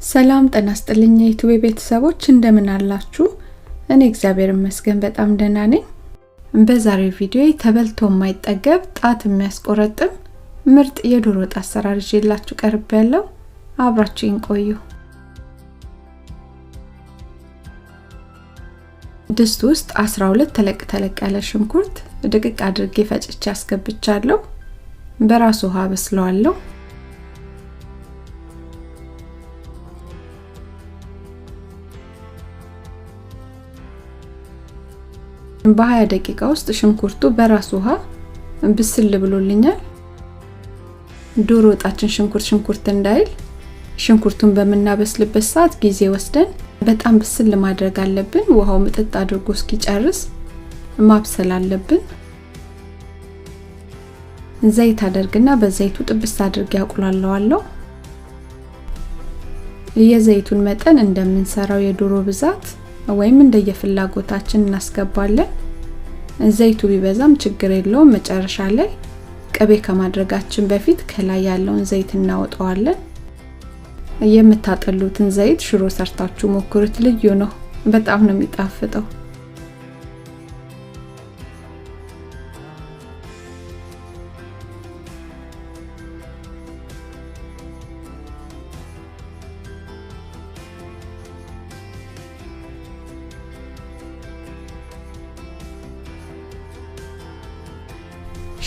ሰላም ጤና ይስጥልኝ የዩቲዩብ ቤተሰቦች እንደምን አላችሁ? እኔ እግዚአብሔር ይመስገን በጣም ደህና ነኝ። በዛሬው ቪዲዮ ተበልቶ የማይጠገብ ጣት የሚያስቆረጥም ምርጥ የዶሮ ወጥ አሰራር ይዤላችሁ ቀርቤያለሁ። አብራችሁኝ ቆዩ። ድስት ውስጥ 12 ተለቅ ያለ ሽንኩርት ድቅቅ አድርጌ ፈጭቼ አስገብቻለሁ። በራሱ ውሃ በስለዋለሁ። በ20 ደቂቃ ውስጥ ሽንኩርቱ በራሱ ውሃ ብስል ብሎልኛል። ዶሮ ወጣችን ሽንኩርት እንዳይል ሽንኩርቱን በመናበስልበት ሰዓት ጊዜ ወስደን በጣም ብስል ማድረግ አለብን። ውሃው ምጥጥ አድርጎ እስኪጨርስ ማብሰል አለብን። ዘይት አደርግና በዘይቱ ጥብስ አድርጌ አቁላለዋለሁ። የዘይቱን መጠን እንደምንሰራው የዶሮ ብዛት ወይም እንደየፍላጎታችን እናስገባለን። ዘይቱ ቢበዛም ችግር የለውም። መጨረሻ ላይ ቅቤ ከማድረጋችን በፊት ከላይ ያለውን ዘይት እናወጣዋለን። የምታጠሉትን ዘይት ሽሮ ሰርታችሁ ሞክሩት፣ ልዩ ነው። በጣም ነው የሚጣፍጠው።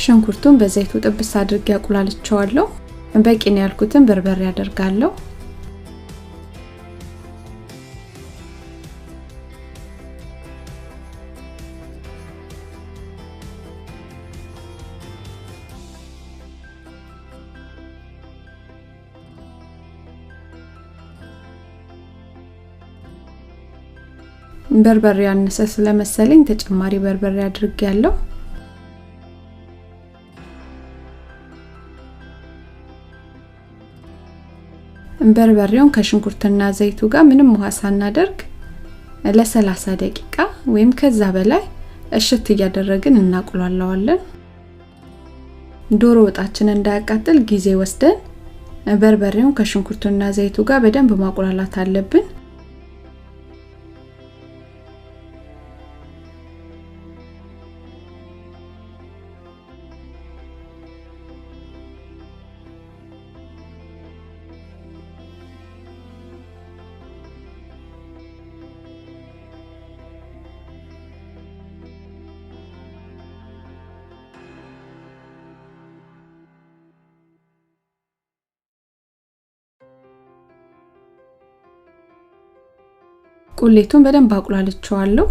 ሽንኩርቱን በዘይቱ ጥብስ አድርጌ አቁላልቸዋለሁ። በቂ ነው ያልኩትን በርበሬ አደርጋለሁ። በርበሬ ያነሰ ስለመሰለኝ ተጨማሪ በርበሬ አድርጌያለሁ። በርበሬውን ከሽንኩርትና ዘይቱ ጋር ምንም ውሃ ሳናደርግ ለ30 ደቂቃ ወይም ከዛ በላይ እሽት እያደረግን እናቁላለዋለን። ዶሮ ወጣችን እንዳያቃጥል ጊዜ ወስደን በርበሬውን ከሽንኩርቱና ዘይቱ ጋር በደንብ ማቁላላት አለብን። ቁሌቱን በደንብ አቁላልቸዋለሁ።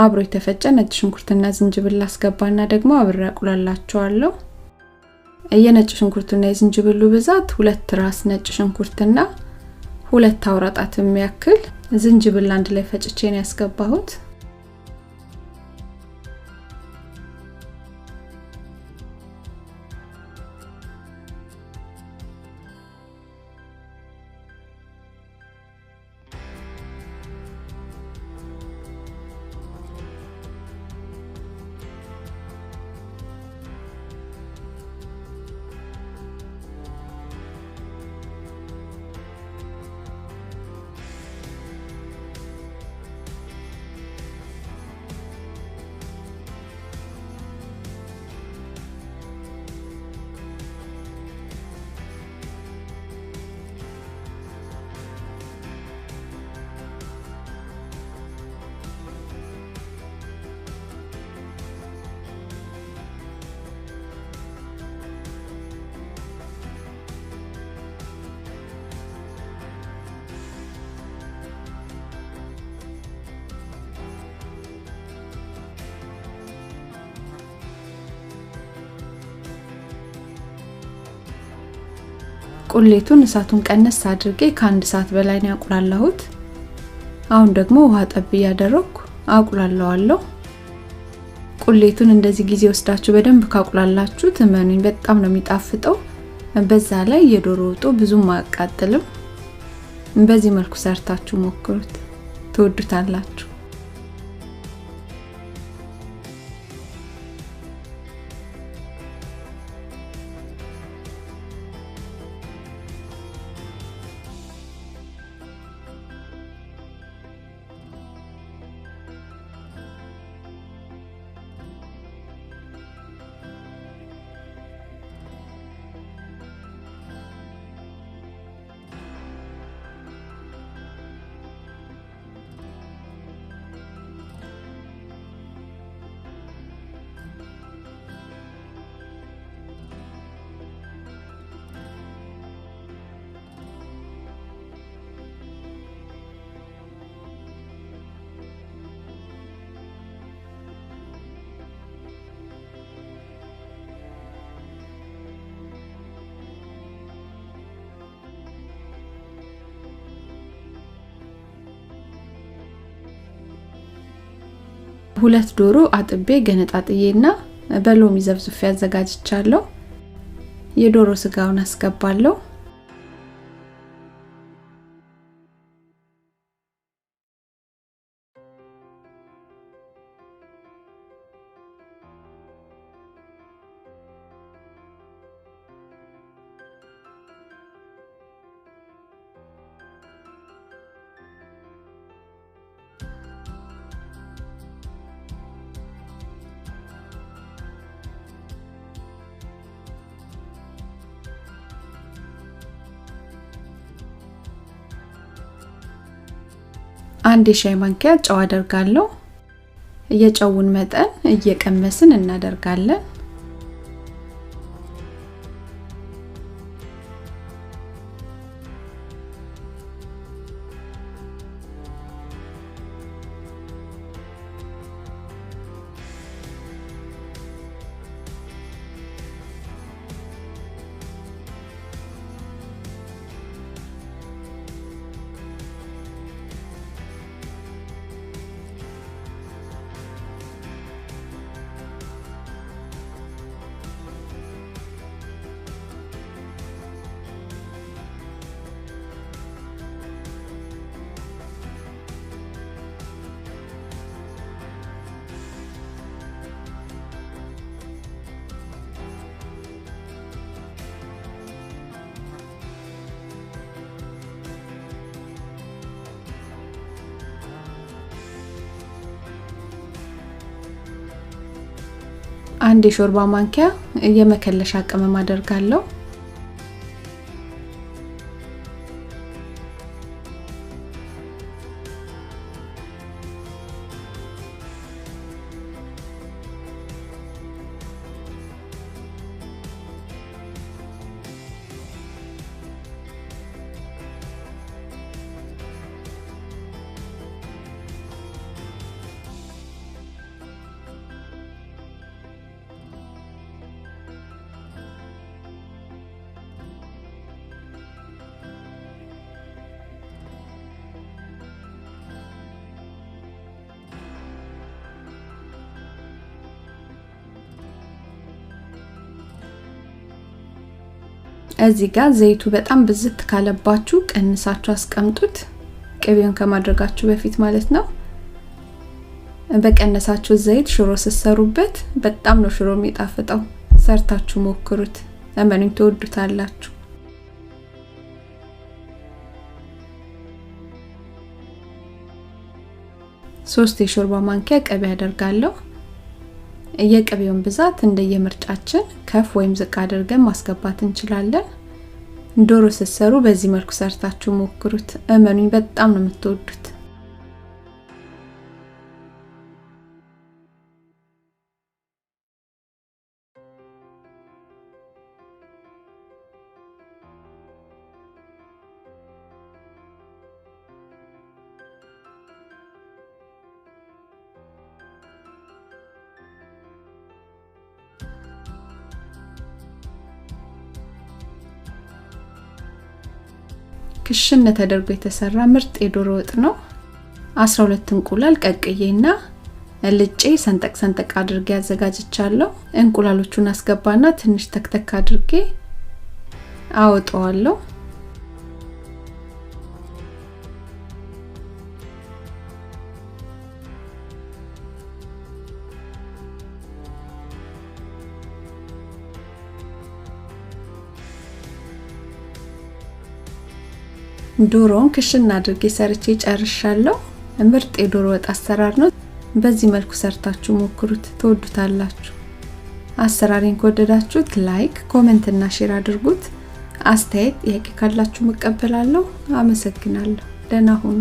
አብሮ የተፈጨ ነጭ ሽንኩርትና ዝንጅብል አስገባና ደግሞ አብሬ አቁላላቸዋለሁ። የነጭ ሽንኩርቱና የዝንጅብሉ ብዛት 2 ራስ ነጭ ሽንኩርትና 2 አውራ ጣት የሚያክል ዝንጅብል አንድ ላይ ፈጭቼ ነው ያስገባሁት። ቁሌቱን እሳቱን ቀነስ አድርጌ ከ1 ሰዓት በላይ ነው ያቁላላሁት። አሁን ደግሞ ውሃ ጠብ ያደረኩ አቁላላዋለሁ። ቁሌቱን እንደዚህ ጊዜ ወስዳችሁ በደንብ ካቁላላችሁ ተመኑኝ በጣም ነው የሚጣፍጠው። በዛ ላይ የዶሮ ወጡ ብዙም አያቃጥልም። በዚህ መልኩ ሰርታችሁ ሞክሩት፣ ትወዱታላችሁ። 2 ዶሮ አጥቤ ገነጣጥዬና በሎሚ ዘብዝፌ አዘጋጅቻለሁ። የዶሮ ስጋውን አስገባለሁ። አንድ የሻይ ማንኪያ ጨው አደርጋለሁ። የጨውን መጠን እየቀመስን እናደርጋለን። አንድ የሾርባ ማንኪያ የመከለሻ ቅመም አደርጋለሁ። እዚህ ጋር ዘይቱ በጣም ብዝት ካለባችሁ ቀንሳችሁ አስቀምጡት፣ ቅቤውን ከማድረጋችሁ በፊት ማለት ነው። በቀነሳችሁ ዘይት ሽሮ ስትሰሩበት በጣም ነው ሽሮ የሚጣፍጠው። ሰርታችሁ ሞክሩት፣ እመኑኝ ትወዱታላችሁ። 3 የሾርባ ማንኪያ ቅቤ አደርጋለሁ። የቅቤውን ብዛት እንደየምርጫችን ከፍ ወይም ዝቅ አድርገን ማስገባት እንችላለን። ዶሮ ስትሰሩ በዚህ መልኩ ሰርታችሁ ሞክሩት፣ እመኑኝ በጣም ነው የምትወዱት። ክሽን ተደርጎ የተሰራ ምርጥ የዶሮ ወጥ ነው። 12 እንቁላል ቀቅዬና ልጬ ሰንጠቅ ሰንጠቅ አድርጌ አዘጋጅቻለሁ። እንቁላሎቹን አስገባና ትንሽ ተክተክ አድርጌ አወጣዋለሁ። ዶሮን ክሽና አድርጌ ሰርቼ ጨርሻለሁ። ምርጥ የዶሮ ወጥ አሰራር ነው። በዚህ መልኩ ሰርታችሁ ሞክሩት፣ ትወዱታላችሁ። አሰራሬን ከወደዳችሁት ላይክ፣ ኮሜንት እና ሼር አድርጉት። አስተያየት ጥያቄ ካላችሁ መቀበላለሁ። አመሰግናለሁ። ደህና ሁኑ።